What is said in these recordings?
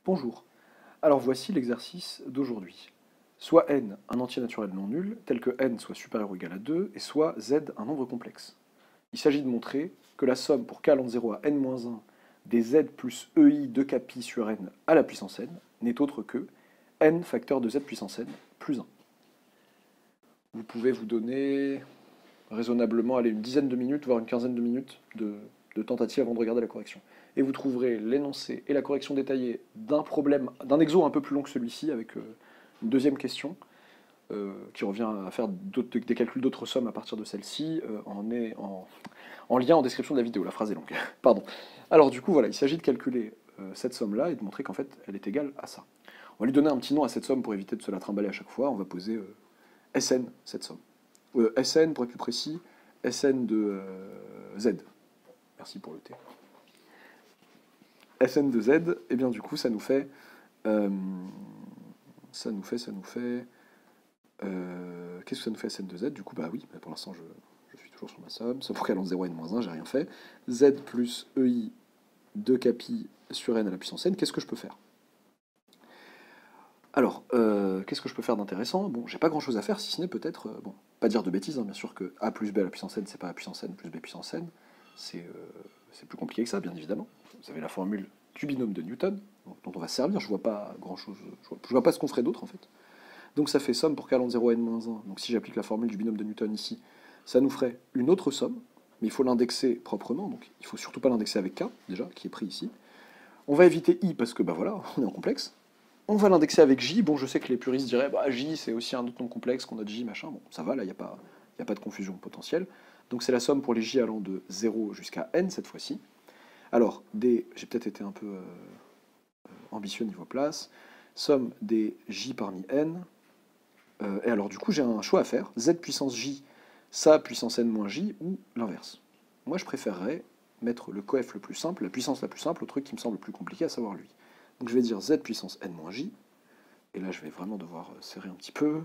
Bonjour. Alors voici l'exercice d'aujourd'hui. Soit n un entier naturel non nul, tel que n soit supérieur ou égal à 2, et soit z un nombre complexe. Il s'agit de montrer que la somme pour k allant de 0 à n-1 des z plus ei de k pi sur n à la puissance n n'est autre que n facteur de z puissance n plus 1. Vous pouvez vous donner raisonnablement une dizaine de minutes, voire une quinzaine de minutes de tentative avant de regarder la correction. Et vous trouverez l'énoncé et la correction détaillée d'un problème, d'un exo un peu plus long que celui-ci, avec une deuxième question, qui revient à faire des calculs d'autres sommes à partir de celle-ci, en lien en description de la vidéo. La phrase est longue. Pardon. Alors du coup, voilà, il s'agit de calculer cette somme-là et de montrer qu'en fait, elle est égale à ça. On va lui donner un petit nom à cette somme pour éviter de se la trimballer à chaque fois. On va poser Sn, cette somme. Sn, pour être plus précis, Sn de Z. Merci pour le T. Sn de Z, et bien du coup, ça nous fait... Qu'est-ce que ça nous fait Sn de Z? Du coup, bah oui, pour l'instant, je suis toujours sur ma somme. Sauf pour qu'elle en 0 n-1, j'ai rien fait. Z plus ei de kpi sur n à la puissance n, qu'est-ce que je peux faire? Alors, qu'est-ce que je peux faire d'intéressant? Bon, j'ai pas grand-chose à faire, si ce n'est peut-être... bon, pas dire de bêtises, hein, bien sûr que a plus b à la puissance n, c'est pas a puissance n plus b puissance n. C'est plus compliqué que ça, bien évidemment. Vous avez la formule du binôme de Newton, dont on va se servir. Je vois pas grand-chose... Je vois pas ce qu'on ferait d'autre, en fait. Donc ça fait somme pour k allant de 0 à n-1. Donc si j'applique la formule du binôme de Newton ici, ça nous ferait une autre somme, mais il faut l'indexer proprement, donc il faut surtout pas l'indexer avec k, déjà, qui est pris ici. On va éviter i parce que, bah voilà, on est en complexe. On va l'indexer avec j. Bon, je sais que les puristes diraient, bah j c'est aussi un autre nom complexe qu'on a de j, machin. Bon, ça va, là, il n'y a pas de confusion potentielle. Donc c'est la somme pour les j allant de 0 jusqu'à n cette fois-ci. Alors, j'ai peut-être été un peu ambitieux niveau place. Somme des j parmi n. Et alors du coup, j'ai un choix à faire. Z puissance j, ça puissance n moins j, ou l'inverse. Moi, je préférerais mettre le coef le plus simple, la puissance la plus simple, au truc qui me semble le plus compliqué, à savoir lui. Donc je vais dire z puissance n moins j, et là je vais vraiment devoir serrer un petit peu.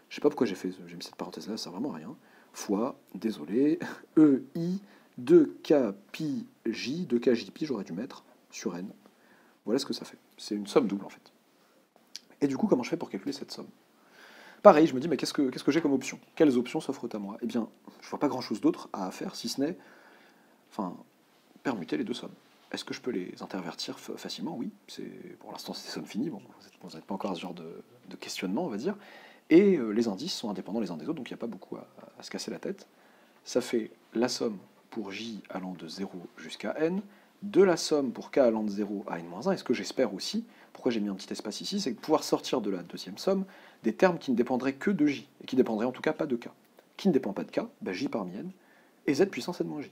Je sais pas pourquoi j'ai mis cette parenthèse là, ça sert vraiment à rien. Fois, désolé, ei de k pi j, de k j pi, j'aurais dû mettre sur n. Voilà ce que ça fait. C'est une somme double en fait. Et du coup, comment je fais pour calculer cette somme? Pareil, je me dis, mais qu'est-ce que j'ai comme option? Quelles options s'offrent à moi? Eh bien, je vois pas grand-chose d'autre à faire, si ce n'est, enfin, permuter les deux sommes. Est-ce que je peux les intervertir facilement? Oui. Pour l'instant, c'est des sommes finies. Bon, vous n'êtes pas encore à ce genre de questionnement, on va dire. Et les indices sont indépendants les uns des autres, donc il n'y a pas beaucoup à se casser la tête. Ça fait la somme pour j allant de 0 jusqu'à n, de la somme pour k allant de 0 à n-1, et ce que j'espère aussi, pourquoi j'ai mis un petit espace ici, c'est de pouvoir sortir de la deuxième somme des termes qui ne dépendraient que de j, et qui ne dépendraient en tout cas pas de k. Qui ne dépend pas de k? Bah, j parmi n, et z puissance n moins j.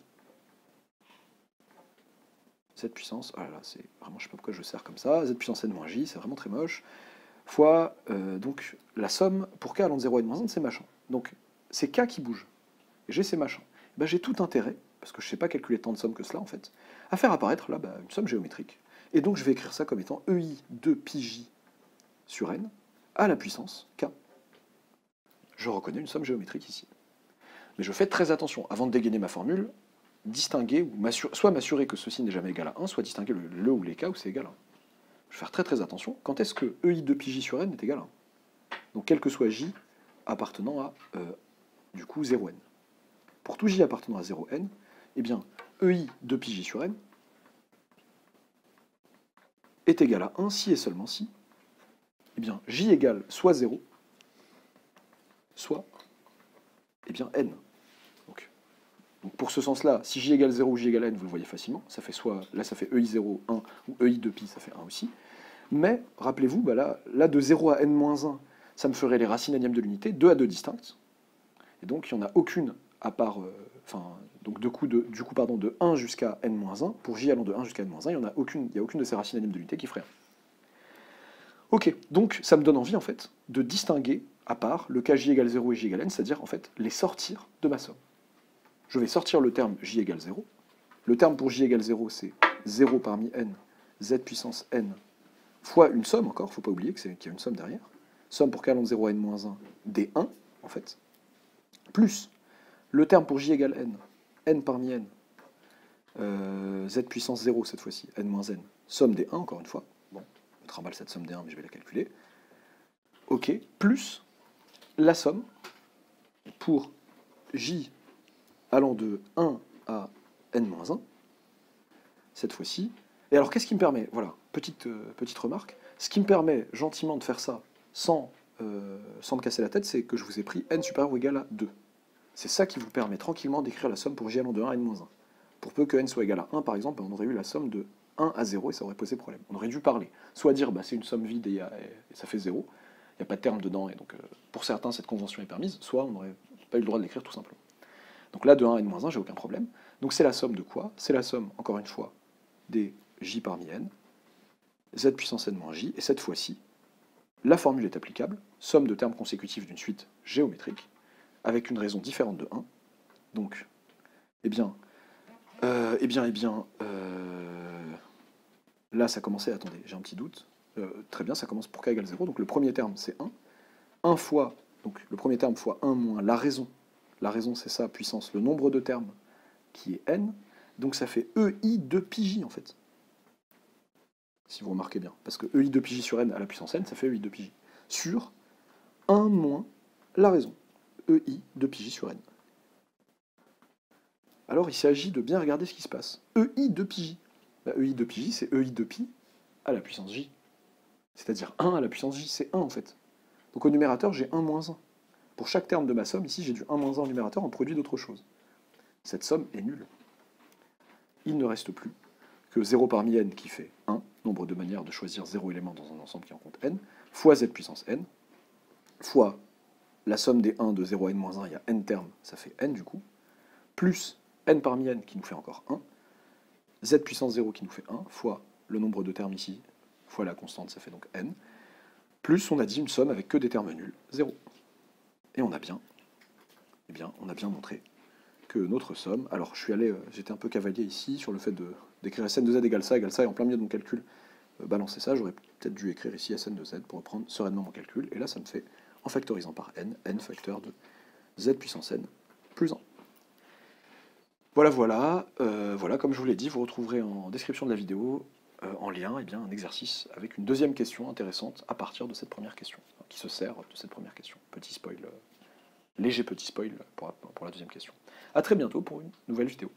Z puissance, oh là là, c'est vraiment, je sais pas pourquoi je sers comme ça, z puissance n moins j, c'est vraiment très moche, fois, donc, la somme pour k allant de 0 à n-1, c'est machin. Donc, c'est k qui bouge, et j'ai ces machins. Ben, j'ai tout intérêt, parce que je ne sais pas calculer tant de sommes que cela en fait, à faire apparaître là une somme géométrique. Et donc je vais écrire ça comme étant ei de pi j sur n à la puissance k. Je reconnais une somme géométrique ici. Mais je fais très attention, avant de dégainer ma formule, distinguer, ou soit m'assurer que ceci n'est jamais égal à 1, soit distinguer le ou les cas où c'est égal à 1. Je vais faire très très attention, quand est-ce que ei de pi j sur n est égal à 1? Donc quel que soit j appartenant à, du coup, 0n. Pour tout j appartenant à 0n, eh bien, ei de pi j sur n est égal à 1 si et seulement si, eh bien, j égale soit 0, soit, eh bien, n. Donc pour ce sens-là, si j égale 0 ou j égale n, vous le voyez facilement, ça fait soit, là ça fait ei 0, 1, ou ei de pi, ça fait 1 aussi. Mais, rappelez-vous, bah là de 0 à n-1, ça me ferait les racines énièmes de l'unité, 2 à 2 distinctes. Et donc il n'y en a aucune à part, donc du coup, de 1 jusqu'à n-1, pour j allant de 1 jusqu'à n-1, il n'y a aucune de ces racines énièmes de l'unité qui ferait 1. Ok, donc ça me donne envie en fait de distinguer à part le cas j égale 0 et j égale n, c'est-à-dire en fait les sortir de ma somme. Je vais sortir le terme j égale 0. Le terme pour j égale 0, c'est 0 parmi n, z puissance n, fois une somme encore, il ne faut pas oublier qu'il y a une somme derrière. Somme pour k allant de 0 à n-1, d1, en fait, plus le terme pour j égale n, n parmi n, z puissance 0 cette fois-ci, n moins n, somme des 1 encore une fois. Bon, trimballe cette somme des 1, mais je vais la calculer. Ok, plus la somme pour j allant de 1 à n-1, cette fois-ci. Et alors, qu'est-ce qui me permet, voilà, petite remarque, ce qui me permet gentiment de faire ça sans me casser la tête, c'est que je vous ai pris n supérieur ou égal à 2. C'est ça qui vous permet tranquillement d'écrire la somme pour j allant de 1 à n-1. Pour peu que n soit égal à 1, par exemple, on aurait eu la somme de 1 à 0 et ça aurait posé problème. On aurait dû parler. Soit dire, bah, c'est une somme vide et ça fait 0, il n'y a pas de terme dedans, et donc pour certains, cette convention est permise, soit on n'aurait pas eu le droit de l'écrire tout simplement. Donc là, de 1 à n-1, j'ai aucun problème. Donc c'est la somme de quoi? C'est la somme, encore une fois, des j parmi n, z puissance n moins j, et cette fois-ci, la formule est applicable, somme de termes consécutifs d'une suite géométrique, avec une raison différente de 1. Donc, là ça commençait, attendez, j'ai un petit doute. Très bien, ça commence pour k égale 0, donc le premier terme c'est 1. 1 fois, donc le premier terme fois 1 moins la raison c'est ça, puissance, le nombre de termes qui est n, donc ça fait EI de πj en fait. Si vous remarquez bien, parce que EI de πj sur n à la puissance n, ça fait EI de πj. Sur 1 moins la raison, EI de πj sur n. Alors il s'agit de bien regarder ce qui se passe. EI de πj. Bah, EI de πj, c'est EI de pi à la puissance j. C'est-à-dire 1 à la puissance j, c'est 1 en fait. Donc au numérateur, j'ai 1 moins 1. Pour chaque terme de ma somme, ici j'ai du 1 moins 1 au numérateur en produit d'autre chose. Cette somme est nulle. Il ne reste plus que 0 parmi n qui fait 1, nombre de manières de choisir 0 élément dans un ensemble qui en compte n, fois z puissance n, fois la somme des 1 de 0 à n-1, il y a n termes, ça fait n du coup, plus n parmi n qui nous fait encore 1, z puissance 0 qui nous fait 1, fois le nombre de termes ici, fois la constante, ça fait donc n, plus on a dit une somme avec que des termes nuls, 0. Et on a bien montré que notre somme, alors j'étais un peu cavalier ici sur le fait d'écrire Sn de z égale ça, et en plein milieu de mon calcul, balancer ça, j'aurais peut-être dû écrire ici Sn de z pour reprendre sereinement mon calcul, et là ça me fait, en factorisant par n facteur de z puissance n plus 1. Voilà, comme je vous l'ai dit, vous retrouverez en description de la vidéo, en lien, un exercice avec une deuxième question intéressante à partir de cette première question, qui se sert de cette première question. Petit spoil, léger petit spoil pour la deuxième question. A très bientôt pour une nouvelle vidéo.